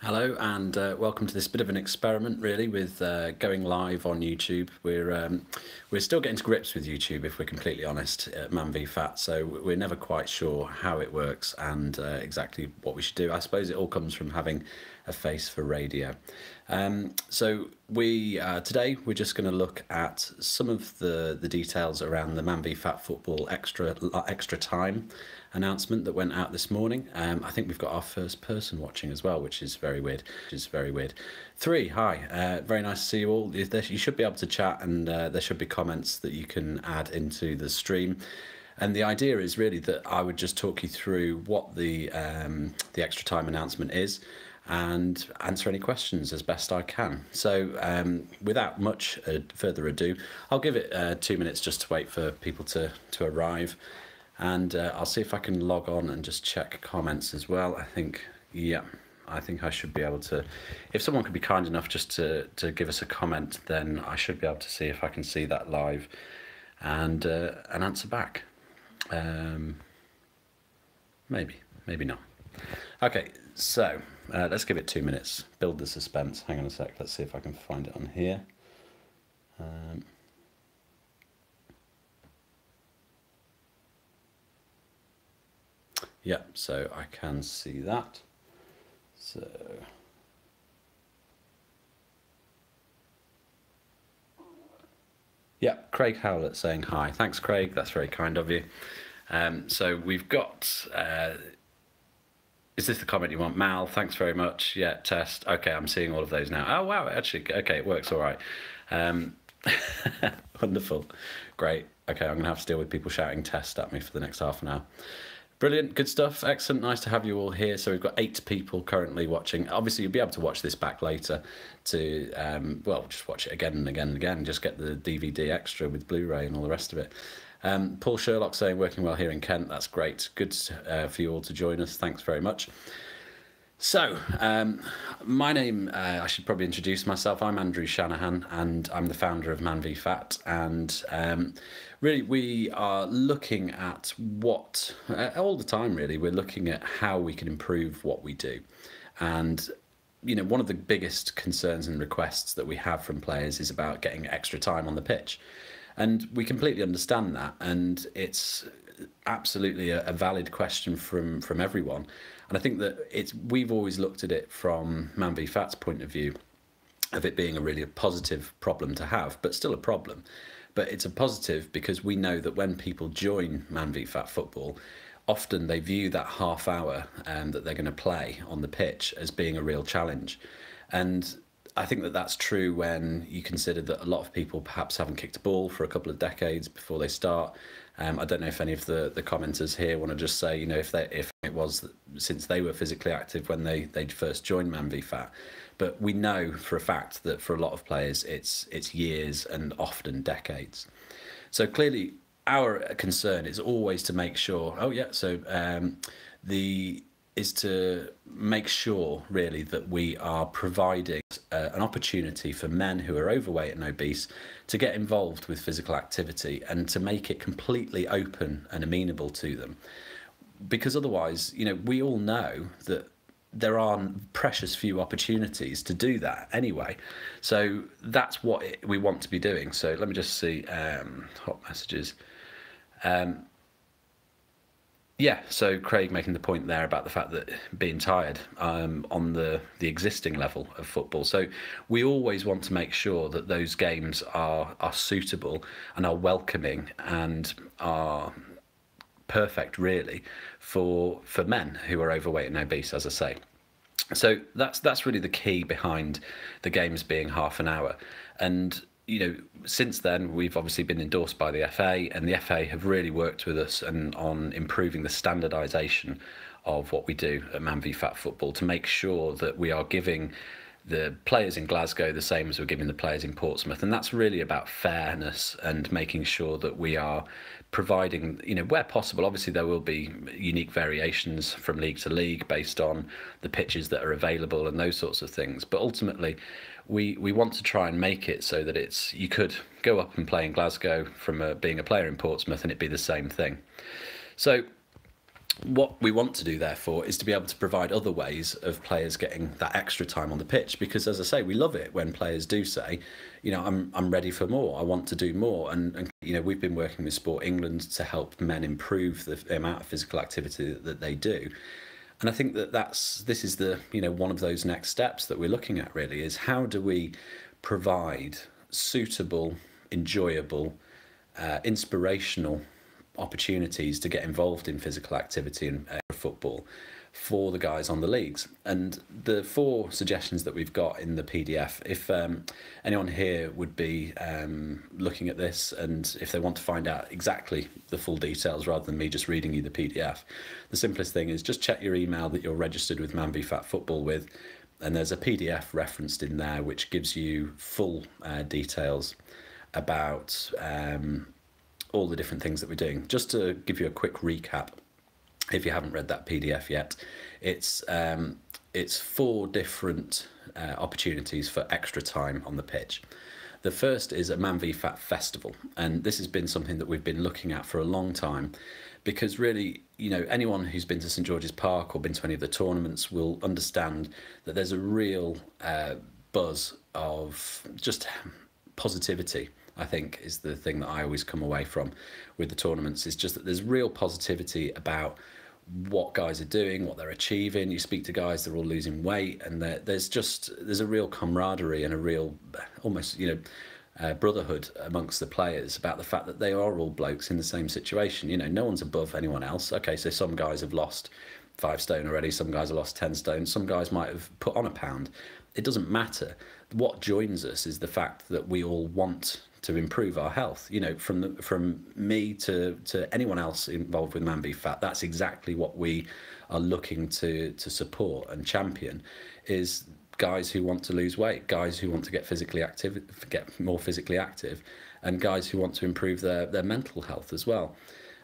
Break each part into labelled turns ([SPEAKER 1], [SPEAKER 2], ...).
[SPEAKER 1] Hello and welcome to this bit of an experiment, really, with going live on YouTube. We're still getting to grips with YouTube, if we're completely honest, at Man v Fat. So we're never quite sure how it works and exactly what we should do. I suppose it all comes from having a face for radio. So today we're just going to look at some of the details around the Man v Fat football extra time announcement that went out this morning. I think we've got our first person watching as well, which is very weird. Three, hi. Very nice to see you all. You should be able to chat, and there should be comments that you can add into the stream. And the idea is really that I would just talk you through what the extra time announcement is and answer any questions as best I can. So without much further ado, I'll give it 2 minutes just to wait for people to arrive. And I'll see if I can log on and just check comments as well. I think I should be able to. If someone could be kind enough just to give us a comment, then I should be able to see if I can see that live and answer back. Maybe not. Okay, so let's give it 2 minutes. Build the suspense. Hang on a sec. Let's see if I can find it on here. Yeah, so I can see that. So yeah, Craig Howlett saying hi. Thanks, Craig. That's very kind of you. So we've got. Is this the comment you want? Mal, thanks very much. Yeah, test. Okay, I'm seeing all of those now. Oh, wow, actually, okay, it works all right. Wonderful. Great. Okay, I'm going to have to deal with people shouting test at me for the next half an hour. Brilliant, good stuff, excellent, nice to have you all here. So we've got 8 people currently watching. Obviously, you'll be able to watch this back later to, just watch it again and again and again, just get the DVD extra with Blu-ray and all the rest of it. Paul Sherlock saying, working well here in Kent, that's great. Good for you all to join us, thanks very much. So, my name, I should probably introduce myself. I'm Andrew Shanahan, and I'm the founder of Man v Fat. And really, we are looking at what, all the time really, we're looking at how we can improve what we do. And, you know, one of the biggest concerns and requests that we have from players is about getting extra time on the pitch. And we completely understand that. And it's absolutely a valid question from everyone. And I think that we've always looked at it from Man v Fat's point of view, of it being a really positive problem to have, but still a problem. But it's a positive because we know that when people join Man v Fat football, often they view that half hour that they're going to play on the pitch as being a real challenge. And I think that that's true when you consider that a lot of people perhaps haven't kicked a ball for a couple of decades before they start. I don't know if any of the commenters here want to just say, you know, if it was since they were physically active when they first joined Man v Fat. But we know for a fact that for a lot of players, it's years and often decades. So clearly, our concern is always to make sure. Oh yeah, so is to make sure really that we are providing an opportunity for men who are overweight and obese to get involved with physical activity and to make it completely open and amenable to them. Because otherwise, you know, we all know that there are precious few opportunities to do that anyway. So that's what we want to be doing. So let me just see hot messages. Yeah, so Craig making the point there about the fact that being tired on the existing level of football. So we always want to make sure that those games are suitable and are welcoming and are perfect, really, for men who are overweight and obese, as I say. So that's really the key behind the games being half an hour. And you know, since then, we've obviously been endorsed by the FA, and the FA have really worked with us on improving the standardisation of what we do at Man v Fat football to make sure that we are giving the players in Glasgow the same as we're giving the players in Portsmouth. And that's really about fairness and making sure that we are providing, you know, where possible. Obviously, there will be unique variations from league to league based on the pitches that are available and those sorts of things. But ultimately, we want to try and make it so that you could go up and play in Glasgow from being a player in Portsmouth and it'd be the same thing. So what we want to do, therefore, is to be able to provide other ways of players getting that extra time on the pitch. Because, as I say, we love it when players do say, I'm ready for more. I want to do more. And we've been working with Sport England to help men improve the amount of physical activity that they do. And I think this is the one of those next steps that we're looking at. Really, is how do we provide suitable, enjoyable, inspirational opportunities to get involved in physical activity and football for the guys on the leagues. And the 4 suggestions that we've got in the PDF, if anyone here would be looking at this, and if they want to find out exactly the full details rather than me just reading you the PDF, the simplest thing is just check your email that you're registered with Man v Fat Football with, and there's a PDF referenced in there which gives you full details about all the different things that we're doing. Just to give you a quick recap, if you haven't read that PDF yet, it's 4 different opportunities for extra time on the pitch. The first is a Man v Fat festival, and this has been something that we've been looking at for a long time, because really, anyone who's been to St George's Park or been to any of the tournaments will understand that there's a real buzz of just positivity. I think is the thing that I always come away from with the tournaments, is just that there's real positivity about what guys are doing, what they're achieving. You speak to guys, they're all losing weight, and there's a real camaraderie and a real almost brotherhood amongst the players about the fact that they are all blokes in the same situation. No one's above anyone else. Okay, so some guys have lost 5 stone already, some guys have lost 10 stone, some guys might have put on a pound. It doesn't matter. What joins us is the fact that we all want to improve our health. From me to anyone else involved with Man v Fat, that's exactly what we are looking to support and champion, is guys who want to lose weight, guys who want to get more physically active, and guys who want to improve their mental health as well.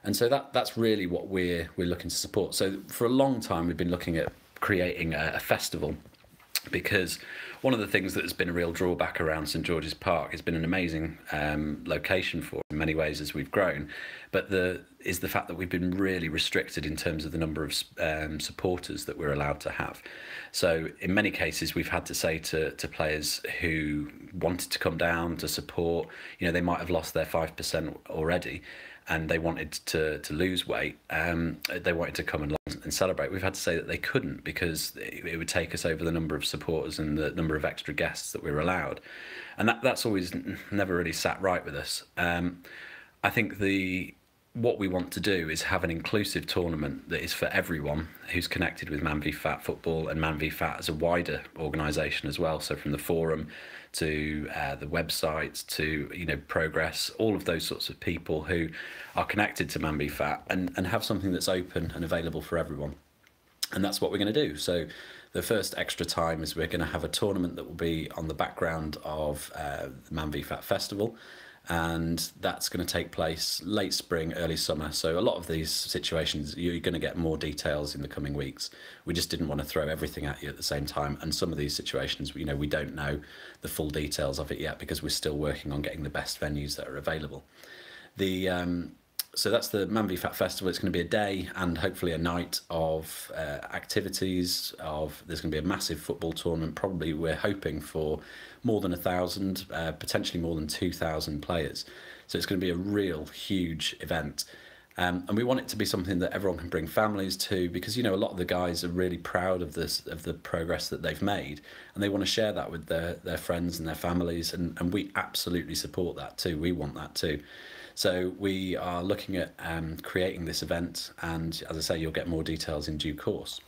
[SPEAKER 1] And so that's really what we're looking to support. So for a long time we've been looking at creating a festival, because one of the things that has been a real drawback around St George's Park has been an amazing location for, in many ways, as we've grown, but the fact that we've been really restricted in terms of the number of supporters that we're allowed to have. So in many cases we've had to say to players who wanted to come down to support, they might have lost their 5% already, and they wanted to lose weight, they wanted to come and celebrate. We've had to say that they couldn't, because it would take us over the number of supporters and the number of extra guests that we were allowed. And that's always never really sat right with us. I think what we want to do is have an inclusive tournament that is for everyone who's connected with Man v Fat Football and Man v Fat as a wider organisation as well. So from the forum to the website to Progress, all of those sorts of people who are connected to Man v Fat, and have something that's open and available for everyone. And that's what we're going to do. So the first extra time is we're going to have a tournament that will be on the background of the Man v Fat Festival. And that's going to take place late spring, early summer. So a lot of these situations, you're going to get more details in the coming weeks. We just didn't want to throw everything at you at the same time. And some of these situations, we don't know the full details of it yet, because we're still working on getting the best venues that are available. So that's the Man v Fat Festival. It's going to be a day and hopefully a night of activities. There's going to be a massive football tournament. Probably we're hoping for more than 1,000, potentially more than 2,000 players. So it's going to be a real huge event. And we want it to be something that everyone can bring families to, because a lot of the guys are really proud of the progress that they've made, and they want to share that with their friends and their families, and we absolutely support that too. We want that too. So we are looking at creating this event, and as I say, you'll get more details in due course.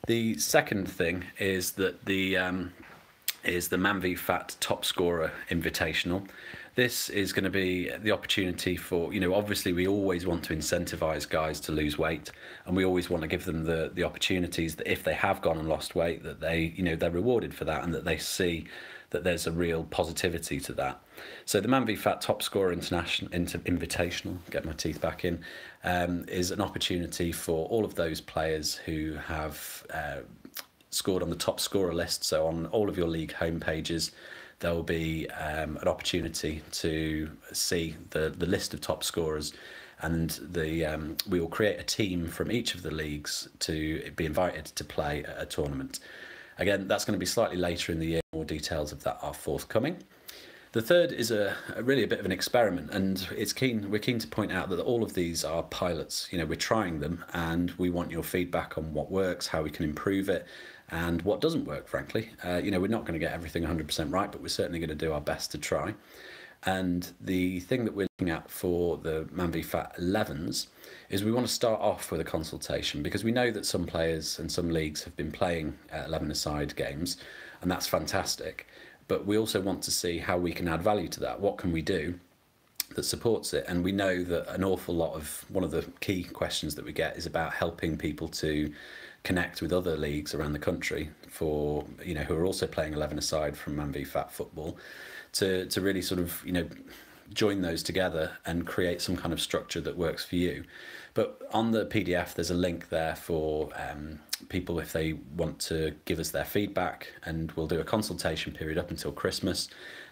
[SPEAKER 1] The second thing is that the Man v Fat Top Scorer Invitational. This is going to be the opportunity for, obviously we always want to incentivise guys to lose weight, and we always want to give them the opportunities that if they have gone and lost weight, that they're rewarded for that, and that they see that there's a real positivity to that. So the Man v Fat Top Scorer Invitational, get my teeth back in, is an opportunity for all of those players who have scored on the top scorer list. So on all of your league home pages, there will be an opportunity to see the list of top scorers, and we will create a team from each of the leagues to be invited to play at a tournament. Again, that's going to be slightly later in the year. More details of that are forthcoming. The third is really a bit of an experiment, and we're keen to point out that all of these are pilots. We're trying them, and we want your feedback on what works, how we can improve it, and what doesn't work, frankly. We're not going to get everything 100% right, but we're certainly going to do our best to try. And the thing that we're looking at for the Man v Fat 11s is we want to start off with a consultation, because we know that some players and some leagues have been playing 11-a-side games, and that's fantastic. But we also want to see how we can add value to that. What can we do that supports it? And we know that an awful lot of one of the key questions that we get is about helping people to connect with other leagues around the country for who are also playing 11-a-side from Man v Fat football, to really sort of join those together and create some kind of structure that works for you. But on the PDF, there's a link there for people if they want to give us their feedback, and we'll do a consultation period up until Christmas.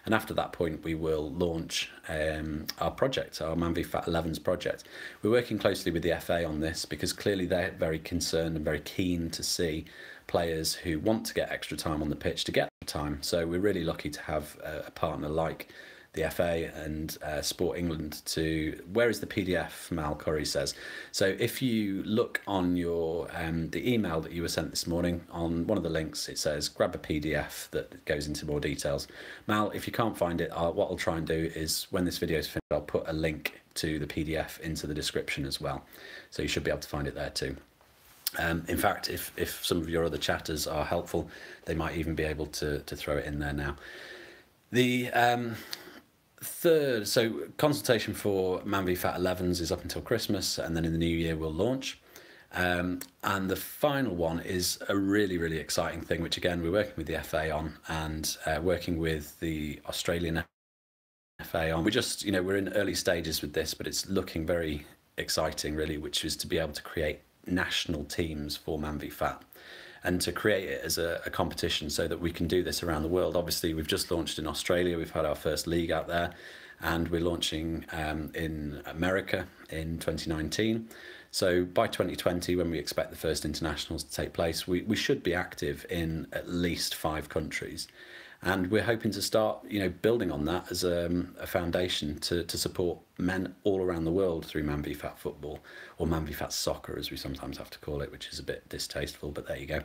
[SPEAKER 1] And after that point, we will launch our project, our Man v Fat 11s project. We're working closely with the FA on this, because clearly they're very concerned and very keen to see players who want to get extra time on the pitch to get time. So we're really lucky to have a partner like the FA and Sport England to... Where is the PDF? Mal Curry says. So if you look on your the email that you were sent this morning, on one of the links it says grab a PDF that goes into more details. Mal, if you can't find it, what I'll try and do is when this video is finished, I'll put a link to the PDF into the description as well, so you should be able to find it there too. In fact, if some of your other chatters are helpful, they might even be able to throw it in there now. The third, so consultation for Man v Fat 11s is up until Christmas, and then in the new year we'll launch. And the final one is a really, really exciting thing, which again we're working with the FA on, and working with the Australian FA on. We're in early stages with this, but it's looking very exciting really, which is to be able to create national teams for Man v Fat, and to create it as a competition so that we can do this around the world. Obviously, we've just launched in Australia. We've had our first league out there, and we're launching in America in 2019. So by 2020, when we expect the first internationals to take place, we should be active in at least 5 countries. And we're hoping to start, building on that as a foundation to support men all around the world through Man v Fat football, or Man v Fat soccer, as we sometimes have to call it, which is a bit distasteful, but there you go.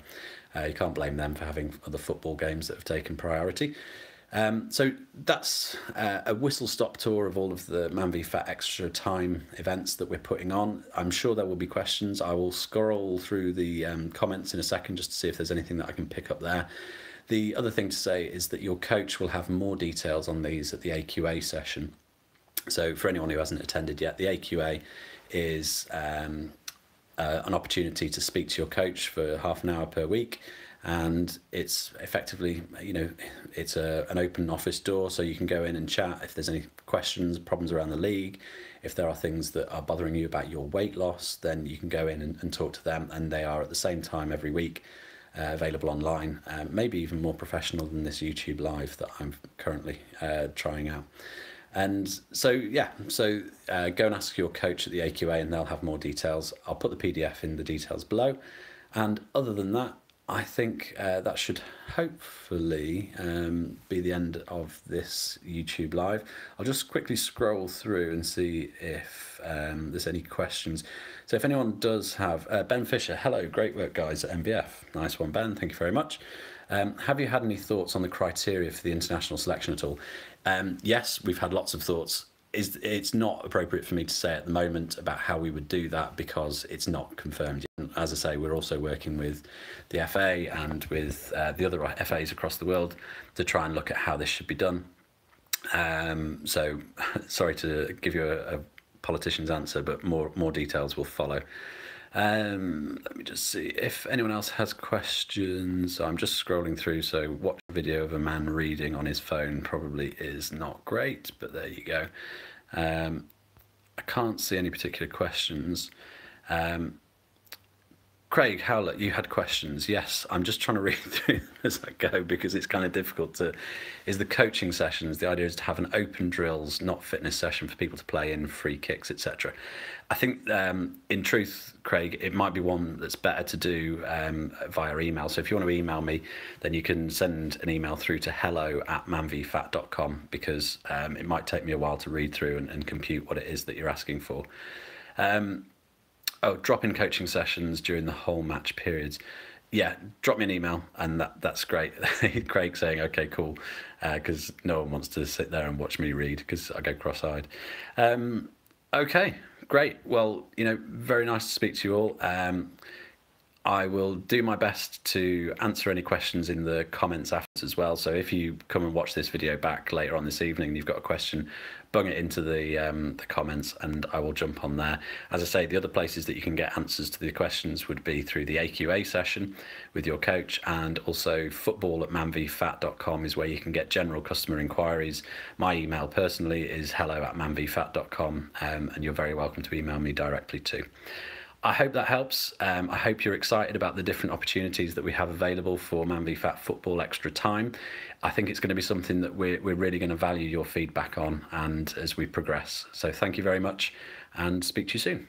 [SPEAKER 1] You can't blame them for having other football games that have taken priority. So that's a whistle-stop tour of all of the Man v Fat extra time events that we're putting on. I'm sure there will be questions. I will scroll through the comments in a second just to see if there's anything that I can pick up there. The other thing to say is that your coach will have more details on these at the AQA session. So for anyone who hasn't attended yet, the AQA is an opportunity to speak to your coach for half an hour per week, and it's effectively, it's an open office door, so you can go in and chat if there's any questions, problems around the league. If there are things that are bothering you about your weight loss, then you can go in and talk to them, and they are at the same time every week. Available online, maybe even more professional than this YouTube live that I'm currently trying out. And so go and ask your coach at the AQA, and they'll have more details. I'll put the PDF in the details below. And other than that, I think that should hopefully be the end of this YouTube live. I'll just quickly scroll through and see if there's any questions. So if anyone does have... Ben Fisher, hello, great work guys at MVF. Nice one, Ben, thank you very much. Have you had any thoughts on the criteria for the international selection at all? Yes, we've had lots of thoughts. It's not appropriate for me to say at the moment about how we would do that, because it's not confirmed yet. As I say, we're also working with the FA and with the other FAs across the world to try and look at how this should be done. So sorry to give you a politician's answer, but more details will follow. Let me just see if anyone else has questions. I'm just scrolling through, so watch a video of a man reading on his phone probably is not great, but there you go. I can't see any particular questions. Craig Howlett, you had questions. Yes, I'm just trying to read through them as I go because it's kind of difficult to. Is the coaching sessions? The idea is to have an open drills, not fitness session for people to play in, free kicks, etc. I think, in truth, Craig, it might be one that's better to do via email. So if you want to email me, then you can send an email through to hello@manvfat.com because it might take me a while to read through and compute what it is that you're asking for. Oh, drop-in coaching sessions during the whole match periods. Yeah, drop me an email, and that's great. Craig saying, okay, cool, because no one wants to sit there and watch me read because I go cross-eyed. Okay, great. Well, very nice to speak to you all. I will do my best to answer any questions in the comments afterwards as well. So if you come and watch this video back later on this evening, you've got a question, bung it into the comments and I will jump on there. As I say, the other places that you can get answers to the questions would be through the AQA session with your coach, and also football@manvfat.com is where you can get general customer inquiries. My email personally is hello@manvfat.com, and you're very welcome to email me directly too. I hope that helps. I hope you're excited about the different opportunities that we have available for ManVFat Football Extra Time. I think it's going to be something that we're really going to value your feedback on and as we progress. So thank you very much and speak to you soon.